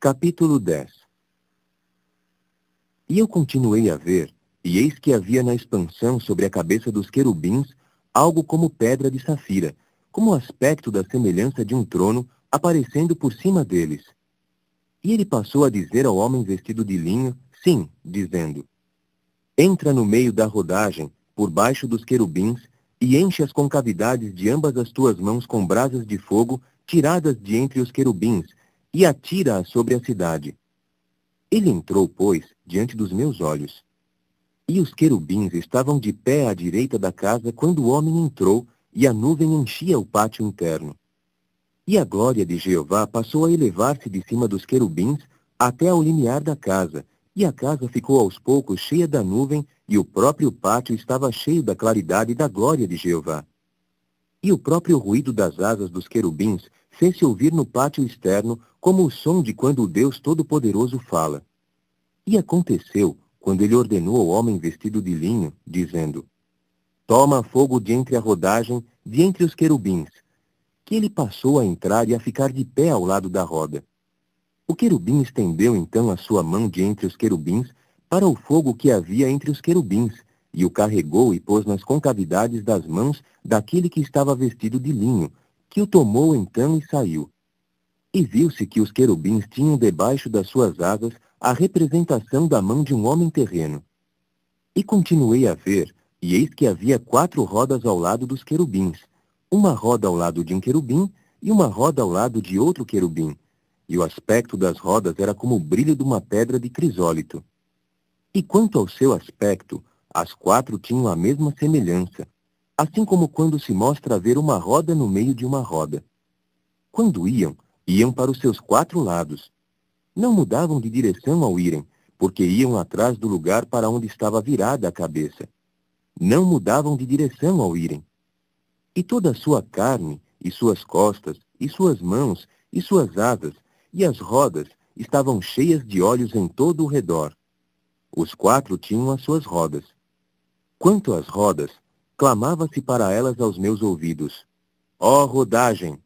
Capítulo 10. E eu continuei a ver, e eis que havia na expansão sobre a cabeça dos querubins algo como pedra de safira, como o aspecto da semelhança de um trono aparecendo por cima deles. E ele passou a dizer ao homem vestido de linho, sim, dizendo: Entra no meio da rodagem, por baixo dos querubins, e enche as concavidades de ambas as tuas mãos com brasas de fogo tiradas de entre os querubins, e atira-as sobre a cidade. Ele entrou, pois, diante dos meus olhos. E os querubins estavam de pé à direita da casa quando o homem entrou, e a nuvem enchia o pátio interno. E a glória de Jeová passou a elevar-se de cima dos querubins até ao limiar da casa, e a casa ficou aos poucos cheia da nuvem, e o próprio pátio estava cheio da claridade da glória de Jeová. E o próprio ruído das asas dos querubins fez-se ouvir no pátio externo, como o som de quando o Deus Todo-Poderoso fala. E aconteceu, quando ele ordenou ao homem vestido de linho, dizendo: Toma fogo de entre a rodagem, de entre os querubins, que ele passou a entrar e a ficar de pé ao lado da roda. O querubim estendeu então a sua mão de entre os querubins para o fogo que havia entre os querubins, e o carregou e pôs nas concavidades das mãos daquele que estava vestido de linho, que o tomou então e saiu. E viu-se que os querubins tinham debaixo das suas asas a representação da mão de um homem terreno. E continuei a ver, e eis que havia 4 rodas ao lado dos querubins, uma roda ao lado de um querubim e uma roda ao lado de outro querubim, e o aspecto das rodas era como o brilho de uma pedra de crisólito. E quanto ao seu aspecto, as 4 tinham a mesma semelhança, assim como quando se mostra haver uma roda no meio de uma roda. Quando iam para os seus 4 lados. Não mudavam de direção ao irem, porque iam atrás do lugar para onde estava virada a cabeça. Não mudavam de direção ao irem. E toda a sua carne, e suas costas, e suas mãos, e suas asas, e as rodas estavam cheias de olhos em todo o redor. Os 4 tinham as suas rodas. Quanto às rodas, clamava-se para elas aos meus ouvidos: Ó rodagem!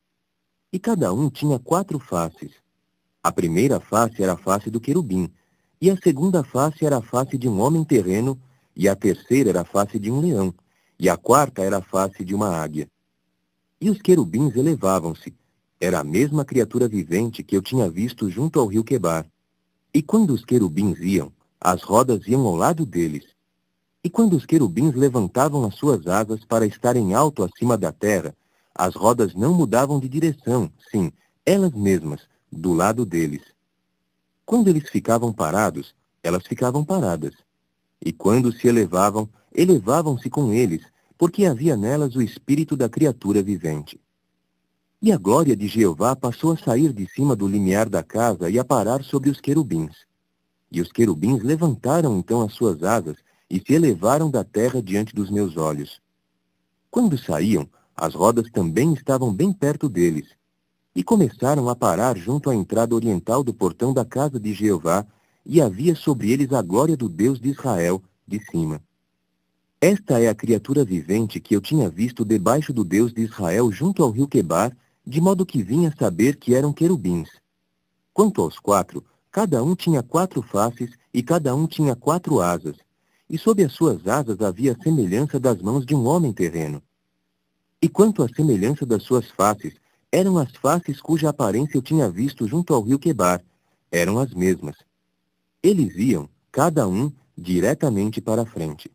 E cada um tinha 4 faces. A primeira face era a face do querubim, e a segunda face era a face de um homem terreno, e a terceira era a face de um leão, e a quarta era a face de uma águia. E os querubins elevavam-se. Era a mesma criatura vivente que eu tinha visto junto ao rio Quebar. E quando os querubins iam, as rodas iam ao lado deles. E quando os querubins levantavam as suas asas para estarem alto acima da terra, as rodas não mudavam de direção, sim, elas mesmas, do lado deles. Quando eles ficavam parados, elas ficavam paradas. E quando se elevavam, elevavam-se com eles, porque havia nelas o espírito da criatura vivente. E a glória de Jeová passou a sair de cima do limiar da casa e a parar sobre os querubins. E os querubins levantaram então as suas asas e se elevaram da terra diante dos meus olhos. Quando saíam, as rodas também estavam bem perto deles, e começaram a parar junto à entrada oriental do portão da casa de Jeová, e havia sobre eles a glória do Deus de Israel, de cima. Esta é a criatura vivente que eu tinha visto debaixo do Deus de Israel junto ao rio Quebar, de modo que vinha saber que eram querubins. Quanto aos 4, cada um tinha 4 faces, e cada um tinha 4 asas, e sob as suas asas havia a semelhança das mãos de um homem terreno. E quanto à semelhança das suas faces, eram as faces cuja aparência eu tinha visto junto ao rio Quebar, eram as mesmas. Eles iam, cada um, diretamente para a frente.